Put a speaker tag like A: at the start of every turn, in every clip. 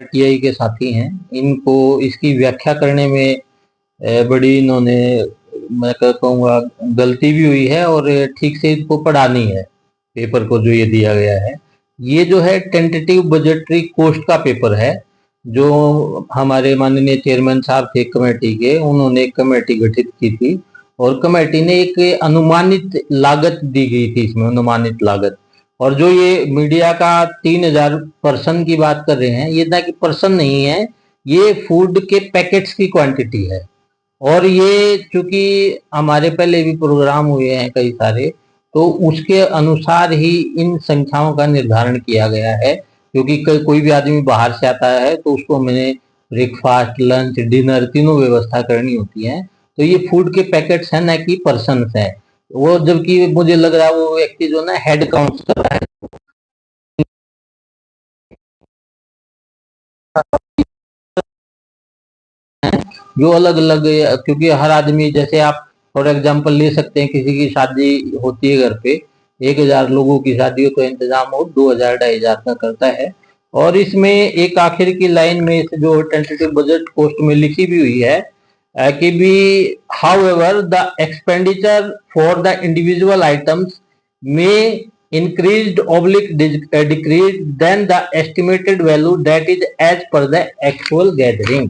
A: TI के साथी हैं, इनको इसकी व्याख्या करने में बड़ी इन्होंने, मैं कहूँगा, गलती भी हुई है और ठीक से इनको पढ़ा नहीं है पेपर को जो ये दिया गया है। ये जो है टेंटेटिव बजटरी कोस्ट का पेपर है, जो हमारे माननीय चेयरमैन साहब थे कमेटी के, उन्होंने एक कमेटी गठित की थी और कमेटी ने एक अनुमानित लागत दी गई थी इसमें, अनुमानित लागत। और जो ये मीडिया का 3000 पर्सन की बात कर रहे हैं, ये ना कि पर्सन नहीं है, ये फूड के पैकेट्स की क्वांटिटी है। और ये चूंकि हमारे पहले भी प्रोग्राम हुए हैं कई सारे, तो उसके अनुसार ही इन संख्याओं का निर्धारण किया गया है। क्योंकि कोई भी आदमी बाहर से आता है तो उसको मैंने ब्रेकफास्ट, लंच, डिनर तीनों व्यवस्था करनी होती है। तो ये फूड के पैकेट्स हैं, ना कि पर्सन है। वो जबकि मुझे लग रहा है वो व्यक्ति जो ना हेड काउंट कर रहा है, जो अलग अलग, क्योंकि हर आदमी, जैसे आप फॉर एग्जांपल ले सकते हैं, किसी की शादी होती है घर पे, 1000 लोगों की शादी हो तो इंतजाम हो 2000 2500 का करता है। और इसमें एक आखिर की लाइन में जो टेंटेटिव बजट कॉस्ट में लिखी भी हुई है कि भी how ever the expenditure for the individual items में increased oblique decreased than the estimated value that is as per the actual gathering।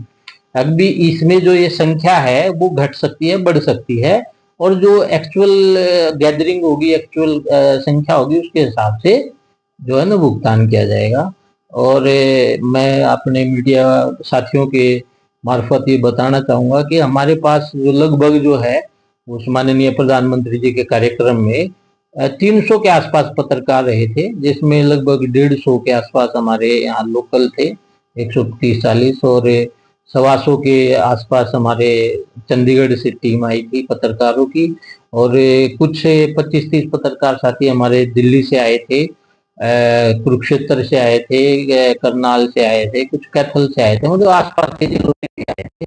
A: अभी इसमें जो ये संख्या है वो घट सकती है, बढ़ सकती है, और जो एक्चुअल गैदरिंग होगी, एक्चुअल संख्या होगी, उसके हिसाब से जो है ना भुगतान किया जाएगा। और मैं अपने मीडिया साथियों के मार्फत ये बताना चाहूंगा कि हमारे पास जो लगभग जो है उस माननीय प्रधानमंत्री जी के कार्यक्रम में 300 के आसपास पत्रकार रहे थे, जिसमें लगभग 150 के आसपास हमारे यहाँ लोकल थे, 130-40, और 125 के आसपास हमारे चंडीगढ़ से टीम आई थी पत्रकारों की। और कुछ 25-30 पत्रकार साथी हमारे दिल्ली से आए थे, कुरुक्षेत्र से आए थे, करनाल से आए थे, कुछ कैथल से आए थे, मतलब आसपास के जिलों से भी आए थे।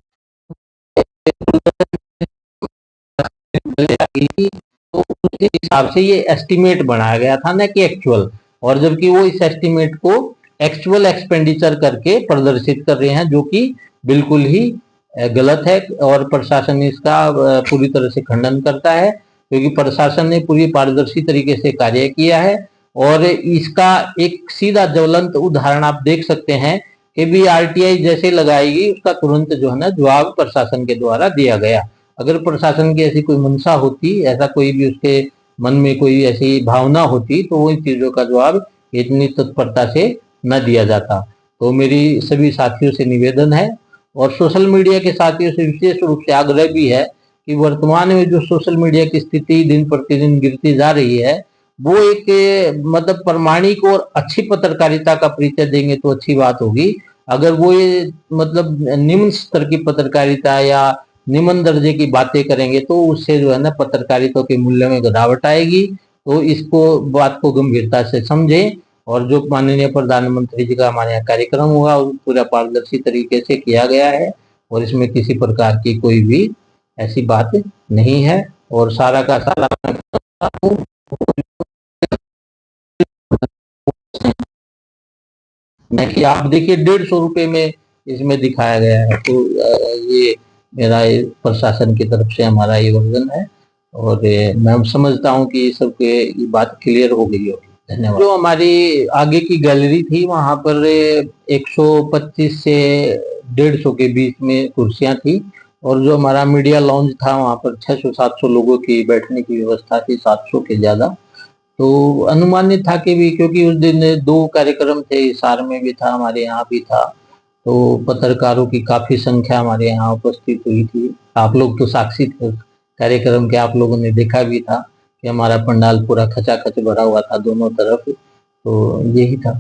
A: तो उसके हिसाब से ये एस्टिमेट बनाया गया था, ना कि एक्चुअल। और जबकि वो इस एस्टिमेट को एक्चुअल एक्सपेंडिचर करके प्रदर्शित कर रहे हैं, जो कि बिल्कुल ही गलत है। और प्रशासन इसका पूरी तरह से खंडन करता है, क्योंकि प्रशासन ने पूरी पारदर्शी तरीके से कार्य किया है। और इसका एक सीधा ज्वलंत उदाहरण आप देख सकते हैं कि भी आरटीआई जैसे लगाएगी, उसका तुरंत जो है ना जवाब प्रशासन के द्वारा दिया गया। अगर प्रशासन की ऐसी कोई मंशा होती, ऐसा कोई भी उसके मन में कोई ऐसी भावना होती, तो वो इन चीजों का जवाब इतनी तत्परता से न दिया जाता। तो मेरी सभी साथियों से निवेदन है, और सोशल मीडिया के साथियों से विशेष रूप से आग्रह भी है कि वर्तमान में जो सोशल मीडिया की स्थिति दिन प्रतिदिन गिरती जा रही है, वो एक मतलब प्रामाणिक और अच्छी पत्रकारिता का परिचय देंगे तो अच्छी बात होगी। अगर वो ये मतलब निम्न स्तर की पत्रकारिता या निम्न दर्जे की बातें करेंगे, तो उससे जो है ना पत्रकारिता के मूल्य में गिरावट आएगी। तो इसको बात को गंभीरता से समझें, और जो माननीय प्रधानमंत्री जी का हमारे यहाँ कार्यक्रम हुआ वो पूरा पारदर्शी तरीके से किया गया है, और इसमें किसी प्रकार की कोई भी ऐसी बात नहीं है। और सारा का सारा मैं कि आप देखिए 150 रुपए में इसमें दिखाया गया है। तो ये मेरा प्रशासन की तरफ से हमारा ये वर्जन है, और मैं समझता हूँ कि सबके ये बात क्लियर हो गई होगी। धन्यवाद। जो हमारी आगे की गैलरी थी, वहां पर 125 से 150 के बीच में कुर्सियां थी, और जो हमारा मीडिया लॉन्च था वहां पर 600-700 लोगों की बैठने की व्यवस्था थी, 700 के ज्यादा। तो अनुमानित था कि भी, क्योंकि उस दिन 2 कार्यक्रम थे, हिसार में भी था, हमारे यहाँ भी था, तो पत्रकारों की काफी संख्या हमारे यहाँ उपस्थित हुई थी। आप लोग तो साक्षी थे उस कार्यक्रम के, आप लोगों ने देखा भी था कि हमारा पंडाल पूरा खचाखच भरा हुआ था दोनों तरफ। तो यही था।